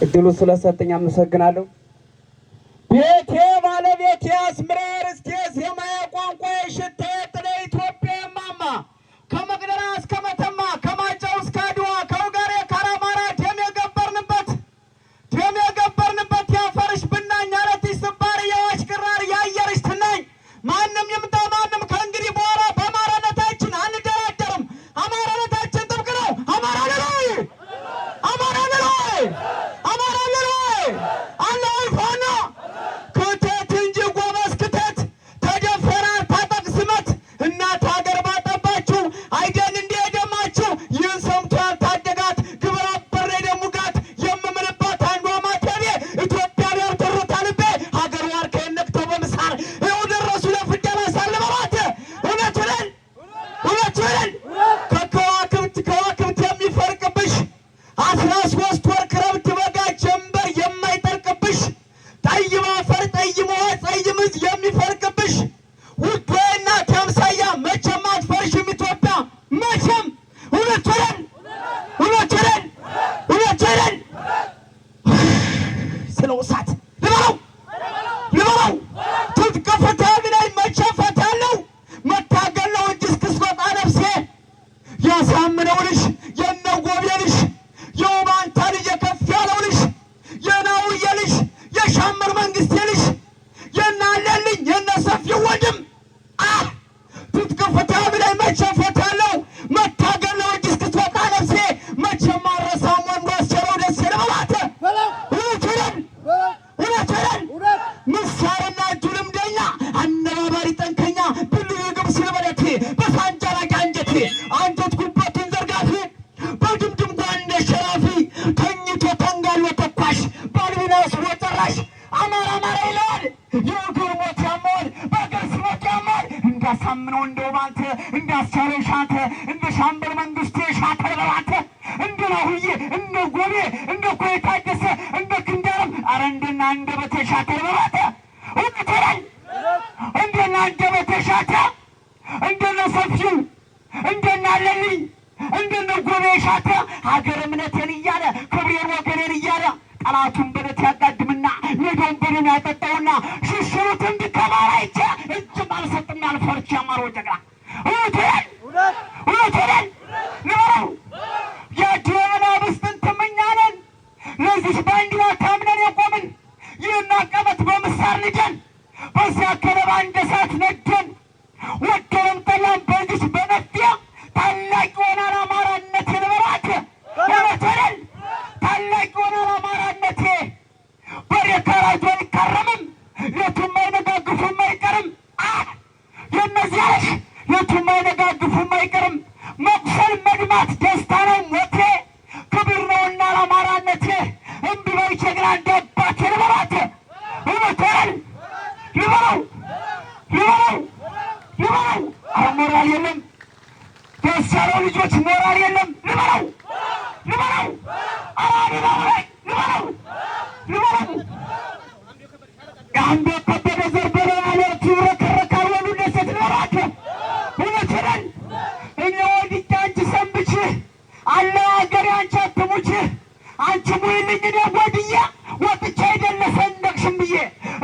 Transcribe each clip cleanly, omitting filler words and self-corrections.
እድሉ ስለሰጠኝ አመሰግናለሁ። ቤቴ ባለቤቴ አስምረር እስቴ ዜማዬ ቋንቋ ሽታ ጥለ ኢትዮጵያ ማማ ከመቅደላ እስከ መተማ ከማጫው እስከ አድዋ ከውጋሬ ከራማራ ደም የገበርንበት ያፈርሽ ብናኝ አረትሽ ስባር የዋሽ ቅራር ያየርሽ ትናኝ ማንም ይምጣ ማንም ከእንግዲህ በኋላ በአማራነታችን አንደራደርም። አማራነታችን ጥብቅ ነው። አማራ ለላይ አማራ ለላይ አማራ ለላይ አላህ ፋና ክተት እንጂ ጎበዝ ክተት ተደፈራል ታጠቅ ስመት እናት ሀገር ባጠባችሁ አይደል እንደ ደማችሁ ይህን ሰምቶ ያልታደጋት ግብረ አበር ደሙጋት የምምልባት አንዷ ማተቤ ኢትዮጵያ ያርተሩታ ልቤ ሀገር ዋርከ ነክተው በምሳር ይኸው ደረሱ ለፍደላ ሳልበባት እውነት ወለን ከዋክብት የሚፈርቅብሽ 13 ወር ክረምት በጋ ጀንበር የማይጠርቅብሽ ጠይም አፈር ጠይም ውሃ ጠይም ሕዝብ የሚፈርቅብሽ ውድ እናት አምሳያ መቼም አትፈርሽም ኢትዮጵያ መቼም እውነት ወለን ስለ ውሳት ልበለው ትጥቅ ፍታ ብላኝ መቼ ፈታለሁ መታገል ነው እንጂ እስክስወጣ ነፍሴ ያሳምነው ልሽ የነጎቤ ልሽ የውባንታ ልጅ የከፍ ያለው ልሽ የናውዬ ልሽ የሻምር መንግስቴ ልሽ የናለልኝ የነሰፊው ወንድም ትጥቅ ፍታ ብላኝ መቼ ፈታለሁ መታገል ነው እንጂ እስክስወጣ ነፍሴ መቼ ማረሳም ወንዱ አስቸረው ደስ የለበላት እውነት ወለን ምሳርና እጁ ልምደኛ አነባባሪ ጠንከኛ ብሉ የግብ ሲልበለቴ በሳንጃ ላይ አንጀቴ አንጀት ጉበቱን ዘርጋፊ በድምድም ጓንደ ሸራፊ ተኝቶ ተንጋሎ ተኳሽ ባልቢናስ ወጨራሽ አማራ ይለዋል የወገር ሞት ያመዋል በአገር ሲሞት ያመዋል እንዳሳምነው እንደው ባንተ እንዳስቻለው ሻተ እንደ ሻምበል መንግስቴ ሻተ በባንተ እንደ ናሁዬ እንደ ጎቤ እንደ ኮይ ታደሰ እንደ ክንዳርም አረ እንደና እንደ በተሻተ በባንተ እውነት ወለን እንደና እንደ በተሻተ እንደነ ሰፊው እንደና ለልኝ እንደነ ጎቤ ሻተ ሀገር እምነቴን እያለ ክብሬን ወገኔን እያለ ጠላቱን በለት ያጋድምና ሜዳውን በደም ያጠጣውና ሽሽሩት እንድከማራ ይቼ እጅም አልሰጥም ያልፈርች ያማሮ ጀግና እውነት ወለን ልበለው የድሮውን አብስትን ትምኛለን ለዚህ ባንዲራ ታምነን የቆምን ይህን አቀበት በምሳር ልጀን በዚያ ከለባ እንደ እሳት ነደን ወደንም ጠላም በዚች በመፍትያ ታላቅ ይሆናል አማራነቴ ልበላት እውነት ወለን ታላቅ ይሆናል አማራነቴ በሬ ከራጆ አይከረምም የቱም አይነጋግፉም አይቀርም የእነዚያ ልጅ የቱም አይነጋግፉም አይቀርም መቁሰል መድማት ደስታ ነው ሞቴ ክብር ነውና ለአማራነቴ እምቢ በይ ጀግና እንደ አባቴ ልበላት እውነት ወለን ልበለው ሞራል የለም ደስ ያለው ልጆች ሞራል የለም ልበለው የአንዱ ከበደ ዘርበለ አለርቱ ረከረካል ወሉ ደሰት ልበላት እውነት ወለን እኔ ወድጄ አንቺ ሰንብች አለ ሀገሬ አንቺ አትሙች አንቺ ሙይልኝ እኔ ጎድዬ ወጥቼ አይደለ ሰንደቅሽም ብዬ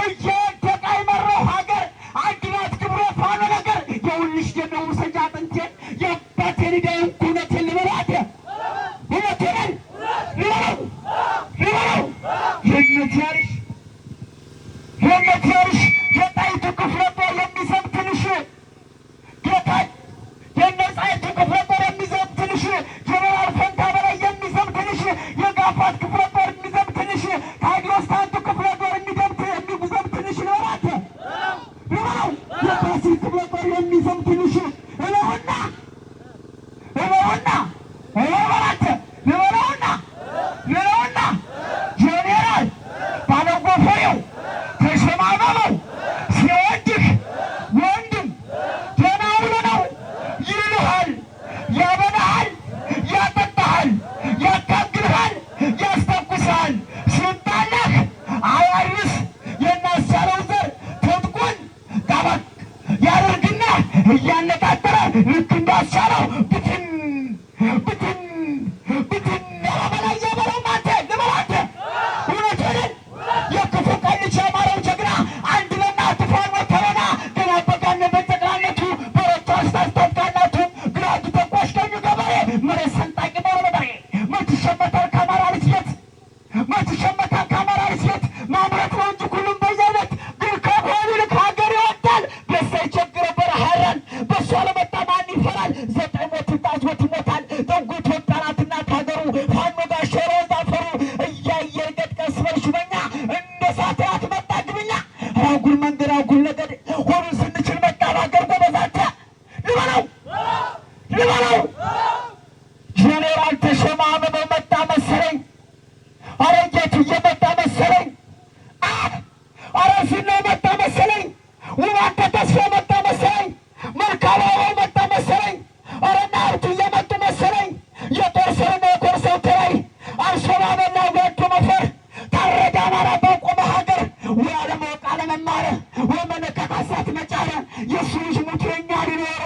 እየወደቀ አይመራው ሀገር አንድናት ክብረ ፋኖ ነገር የውልሽ ደነው ሰጃ ጥንቴን የአባቴን ዳይን ኩነቴን ልበላት እውነት ወለን ልበለው የእነት ያልሽ የጣይቱ ክፍለ ጦር የሚዘምትልሽ ጌታን የነጻይቱ ክፍለ ጦር የሚዘምትልሽ ጀነራል ፈንታ በላይ የሚዘምትልሽ የጋፋት ክፍለ ጦር የሚዘምትልሽ ታዲዮስ ታንቱ ክፍለ ጦር የሚዘምትልሽ ልበላት ልበለው የፋሲል ክፍለ ጦር የሚዘምትልሽ እለውና ልበላት ልበለውና ጄኔራል ባለጎፈሬው ተሸማመመው እናቱ እየመጣ መሰለኝ። ኧረ ሲና መጣ መሰለኝ። ውባንተ ተስፋ መጣ መሰለኝ። መልካም አበባው መጣ መሰለኝ። ኧረ እናቱ እየመጡ መሰለኝ። የጦር ሰውና የኮር ሰው ተራይ አንሶላ በላው በእጁ መፈር ታረደ አማራ በቆመ ሀገር ወይ አለማወቅ አለመማር ወይ መነካካሳት መጫረ የእሱ ልጅ ሙቶ የኛ ሊኖረ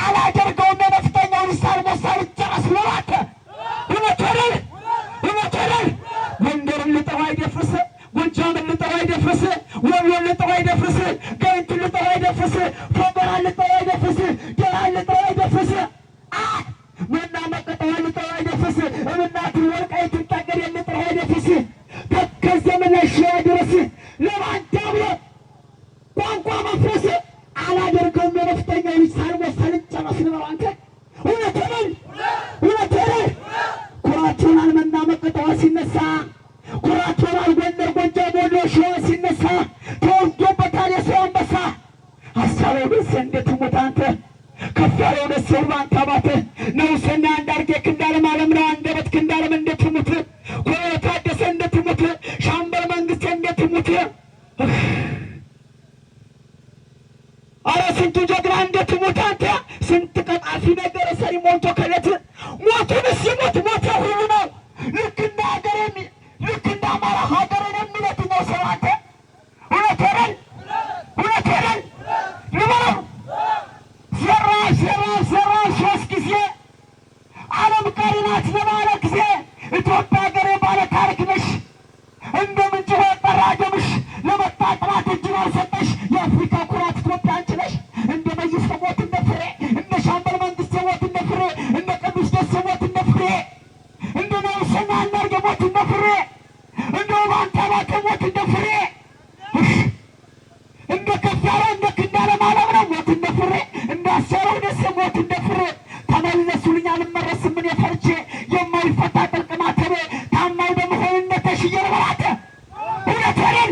አላደርገውም የነፍጠኛውን ሳልሞሳ ልጨረስ ብሎባተ እውነት አይደል? እውነት አይደል? ጎንደርን ልጠው አይደፍርስ፣ ጎጃምን ልጠው አይደፍርስ፣ ወሎን ልጠው አይደፍርስ፣ ጋይንትን ልጠው አይደፍርስ፣ ፎገራን ልጠው አይደፍርስ፣ ደራን ልጠው አይደፍርስ፣ መና መቀጠዋን ልጠው አይደፍርስ፣ እምናትን ወልቃይትን ጠገዴን ልጠው አይደፍርስ፣ ከዘመነ ሺህ ድረስ ለማንተ ብሎ ቋንቋ መፍረስ አላደርገውም የነፍጠኛውን ሳልሞሳ ልጨረስ ነው አንተ እውነት አይደል? እውነት አይደል? ኩራት ሆናል መና መቀጠዋ ሲነሳ፣ ኩራት ሆናል ጎንደር ጎጃም ወሎ ሸዋ ሲነሳ፣ ተወልዶበታል የሰው አንበሳ። ሀሳቤው ደስ እንዴት ሞት አንተ ከፍ ያለው ደስ ባንተ አባተ ነውሰና አንዳርጌ ክንዳለም ዓለም ነው አንደበት ክንዳለም እንዴት ሙት ኮሎ ታደሰ እንዴት ሙት ሻምበል መንግስት እንዴት ሙት ኧረ ስንቱ ጀግና እንዴት ሙት አንተ ስንት ቀጣፊ ነገር ሰሪ ሞልቶ ከለት ሞቱንስ ይሞት ሞት ሁሉ ነው። ልክ እንደ ሀገር ልክ እንደ አማራ ሀገርን የሚለትኛው ሰው አንተ እውነት አይደል? እውነት አይደል? ልበለው ዘራ ዘራ ዘራ ሶስት ጊዜ ዓለም ቀሪ ናት ለባለ ጊዜ ኢትዮጵያ ሀገሬ ባለ ታሪክ ነሽ እንደ ምንጭ ወጠራ ደምሽ ለመጣ ጥላት እጅን አልሰጠሽ የአፍሪካ ኩራት ኢትዮጵያ አንቺ ነሽ። እንደ መይስ ሞት እንደ ፍሬ እንደ ሻምበል መንግስት ሞት እንደ ፍሬ እንደ ቅዱስ ደስ ሞት እንደ ፍሬ እንደ ነውሰና አንዳርጌ ሞት እንደ ፍሬ እንደ ውባንተ አባተ ሞት እንደ ፍሬ እንደ ከፍ ያለ እንደ ክንዳለም ዓለም ነው ሞት እንደ ፍሬ እንደ አሰረው ደስ ሞት እንደ ፍሬ ተመለሱልኝ አልመለስም ምን የፈርቼ የማይፈታ ጥልቅ ማተቤ ታማኝ በመሆን እንደተሽየር በላተ እውነት አይደል?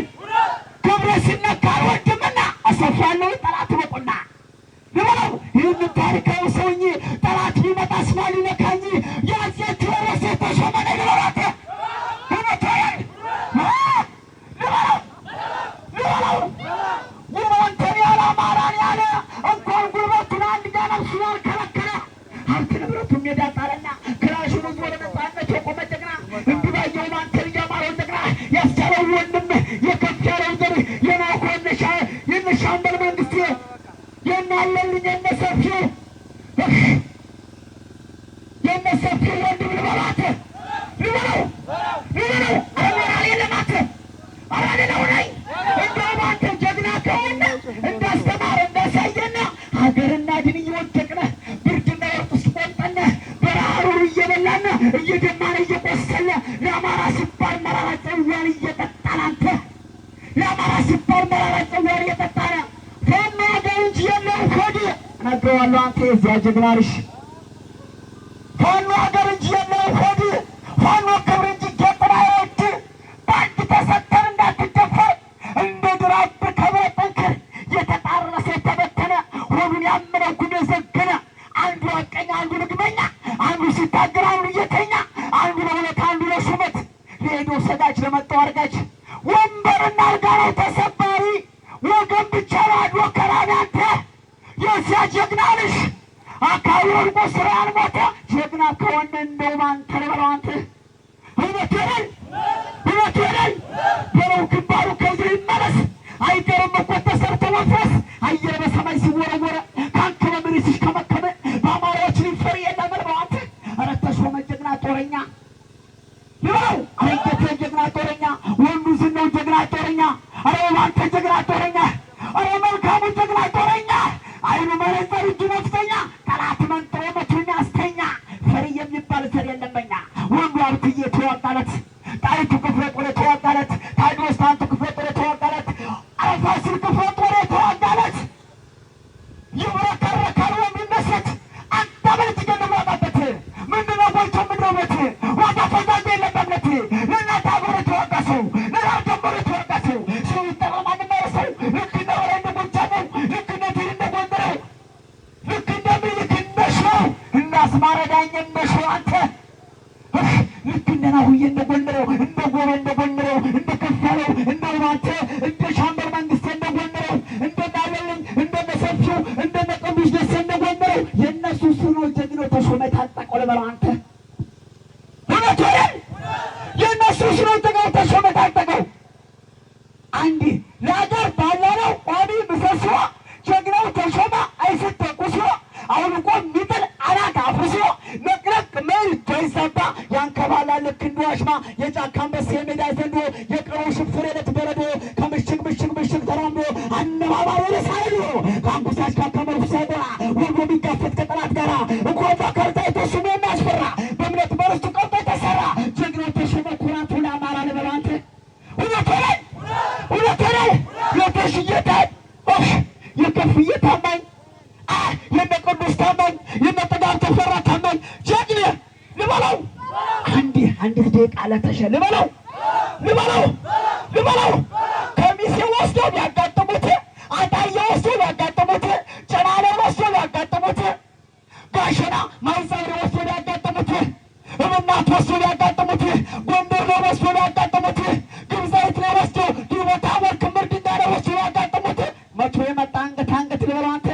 ክብሬ ሲነካ አልወድምና አሰፋለሁ ጠላት በቁና ልበለው ይህንን ታሪካዊ ሰውኝ ጠላት ቢመጣ ስማ ሊነካኝ ያዜ ቴዎድሮስ የተሾመነ ልበላተ እውነት አይደል? ልበለው ልበለው ውባንተን ያለ አማራን ያለ እንኳን ጉልበቱን አንድ ነፍሱን አልከለከለ ሀብት ንብረቱን ሜዳ ጣለና ክላሹን ይዞ ለነጻነት የቆመ ጀግና እንዲባየው ውባንተን እያማረው ጀግና ያስቻለው ወንድም የከፍ ያለው ዘር የናኮ የነሻምበል መንግስት የናለልኝ የነሰፊው ወንድም ልበላት ልበለው ልበለው አራሌ ለማት አራሌ ነው ነኝ እንደ ውባንተን ጀግና ከሆነ እንዳስተማረ እንዳሳየና ሀገርና ድን እየወደቅነ ብርድና ወርቅ ስቆጠነ በረሃሩር እየበላነ እየደማነ እየቆሰለ ለአማራ ሲባል መራራ ጽዋን እየጠጣን አንተ ለአማራ ሲባል መራራ ጽዋን እየጠጣነ ፋኖ ሀገር እንጂ የለው ሆድ እነግረዋለሁ አንተ የዚያ ጀግና ልሽ ፋኖ ሀገር እንጂ የለው ሆድ ፋኖ ክብር እንጂ ጌጥና አይወድ በአንድ ተሰተር እንዳትደፈር እንደ ድራብ ከብረ ጠንክር የተጣረሰ የተበተነ ሆዱን ያመነው ጉድ የዘገነ አንዱ አቀኛ አንዱ ልግመኛ አንዱ ሲታገር አንዱ እየተኛ አንዱ ለሁለት አንዱ ለሹመት ለሄዶ ሰጋጅ ለመጣው አርጋጅ ወንበርና አልጋ ነው ተሰባሪ ወገን ብቻ ባዶ ከራቢ አንተ የዚያ ጀግና ልሽ አካባቢ ወድቆ ስራ ያልሞተ ጀግና ከሆነ እንደው ባንተ ልበለው አንተ እውነት አይደል? እውነት አይደል? በለው ግንባሩ ከዚህ ይመለስ አይገርም እኮ ተሰርቶ መፍረስ አየር በሰማይ ሲወረወረ ካንከመ ምሪስሽ ከመከመ በአማራዎች ሊፈሪ የለመልበው አንተ ኧረ ተሾመ ጀግና ጦረኛ ልበለው አይገተ ጀግና ጦረኛ ወንዱ ዝናው ጀግና ጦረኛ ኧረ ውባንተ ጀግና ጦረኛ ኧረ መልካሙ ጀግና ጦረኛ አይኑ መነጽር እጁ ነፍሰኛ ጠላት መንጥሮ መቱን ያስተኛ ፈሪ የሚባል ዘር የለመኛ ወንዱ አብትዬ ተዋጋለት ጣይቱ ክፍለ ጦር ተዋጋለት ታዲዮስ ታንቱ ክፍለ ጦር ተዋጋለት አፋሲል ክፍለ ጦር ተዋጋለት ይብረከረካል ወንድነሰት አንተ በልት ገነባበት ምንድነው ቦይቶ ምድረበት ዋጋ ፈዛዝ የለበለት ለእናት አገር ተዋጋሰው ለራር ጀምሮ ተዋጋሰው ሰው ይጠራማን መረሰው ልክ እንደ ወረ እንደ ጎጃመው ልክ እንደ ድል እንደ ጎንደረው ልክ እንደ ምልክ እንደሸው እናስማረዳኝ እንደሸው አንተ ልክ እንደ ናሁዬ እንደ ጎንደረው እንደ ጎበ እንደ አንተ እንደ ሻምበል መንግስት እንደጎንደረው እንደናለልኝ እንደነሰፊው እንደነቀምሽ ደስ እንደጎንደረው የእነሱ ስር ነው ጀግኖች ተሾመ ታጠቀው ለበለው አንተ እውነት አይደል? የእነሱ ስር ነው ጀግኖች ተሾመ ታጠቀው አንዲ ለአገር ባለነው ቋሚ ምሰሶ ጀግናው ተሾመ አይስተቁሶ አሁን እኮ ሚጥል አናት አፍርሶ መቅረቅ ምን ተይሰባ ያንከባላ ልክ እንደዋሽማ የጫካ አንበሳ የሜዳ ዘንዶ የቀሩ ሽፍር የለት በረዶ ከምሽግ ምሽግ ተራምዶ አነባባሪ ለሳይሉ ከአንጉሳሽ ካከመሩ ሳይበራ ወርዶ ቢጋፈት ከጠላት ጋራ እንኳን ባከርታ የተሱሙ የሚያስፈራ በእምነት በርስቱ ቀልጦ ተሰራ ጀግናው ተሾመ ኩራቱ ለአማራ ለበላንተ እውነት ላይ የተሽየታል የከፍዬ ታማኝ የነቅዱስ ታማኝ የነጥጋብ ተፈራ ታማኝ ጀግኔ ልበለው አንዲት ደቂቃ ለተሸ ልበለው ከሚሴ ወስደው ቢያጋጥሙት አጣዬ ወስደው ቢያጋጥሙት ጨናሌ ወስደው ቢያጋጥሙት ጋሸና ማይጸብሪ ወስደው ቢያጋጥሙት እምናት ወስደው ቢያጋጥሙት ጎንደር ነው ወስደው ቢያጋጥሙት ግብዛይት ነው ወስደው ዲቦታቦር ክምር ድንጋይ ነው ወስደው ቢያጋጥሙት መቶ የመጣ አንገት ልበለው አንተ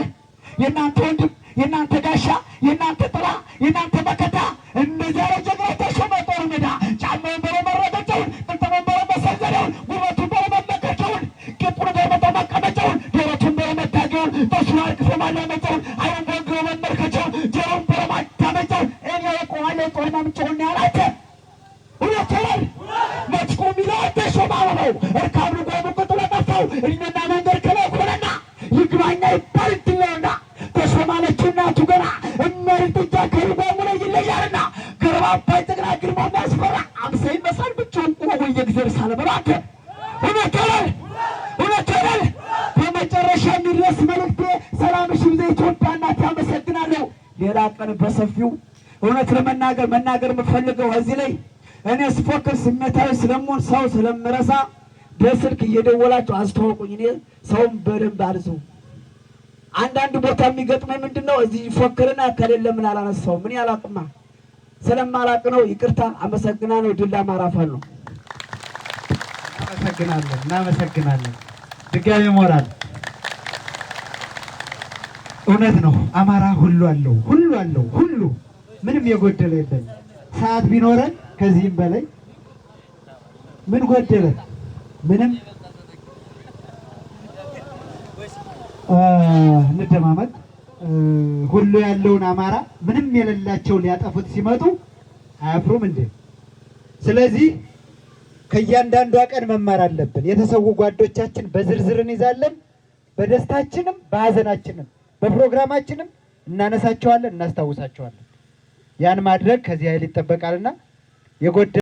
የእናንተ ወንድም የእናንተ ጋሻ የእናንተ ጥላ የእናንተ መከታ እንደዚያ ጀግናው ተሾመ ጦር ሜዳ ጫማውን በመረገጫውን ጥልጥሙን በመሰንዘሪያውን ውበቱን በመመከቻውን ቂጡን በመቀመጫውን ደረቱን በመታገውን በሱን አርግፎ ማላመጫውን አይን ጎንግሮ መመልከቻውን ጀሮን በማዳመጫውን እኔ የቆዋለ ጦር ማምጫውን ያላተ ሁለተኛል መጭቁ ሚለው ተሾመ ነው እርካብ ልጓሙ ቅጥሎ ጠፋው እድሜና መንገድ ከለኮለና ይግባኛ ይባልትለውና ተሾማለች እናቱ ገና እመርጥጃ ከልጓሙ ላይ ይለያልና ገርባባይ ጥግራ ግርማ የሚያስፈራ አምሳይ መሳል ብቻውን ቁሞ የእግዜር ሳለበራተ እውነት አይደል? በመጨረሻ የሚድረስ መልእክቴ ሰላምሽ ይብዛ ኢትዮጵያ እናት ያመሰግናለሁ። ሌላ ቀን በሰፊው እውነት መናገር የምፈልገው እዚህ ላይ እኔ ስፎክር ስሜታዊ ስለምሆን ሰው ስለምረሳ በስልክ እየደወላችሁ አስተዋውቁኝ። እኔ ሰውም በደንብ አልዘው አንዳንድ ቦታ የሚገጥመኝ ምንድነው እዚህ ፎክርና ከሌለ ምን አላነሳው ምን ያላቅማ ስለማላቅ ነው። ይቅርታ። አመሰግናለሁ። ድል አማራ ፋኖ ነው። እናመሰግናለን። ድጋሜ ሞራል እውነት ነው። አማራ ሁሉ አለው ሁሉ ምንም የጎደለ የለም። ሰዓት ቢኖረን ከዚህም በላይ ምን ጎደለ? ምንም። እንደማመጥ ሁሉ ያለውን አማራ ምንም የሌላቸው ሊያጠፉት ሲመጡ አያፍሩም እንዴ? ስለዚህ ከእያንዳንዷ ቀን መማር አለብን። የተሰዉ ጓዶቻችን በዝርዝር እንይዛለን። በደስታችንም በሀዘናችንም በፕሮግራማችንም እናነሳቸዋለን፣ እናስታውሳቸዋለን። ያን ማድረግ ከዚህ ኃይል ይጠበቃልና የጎደ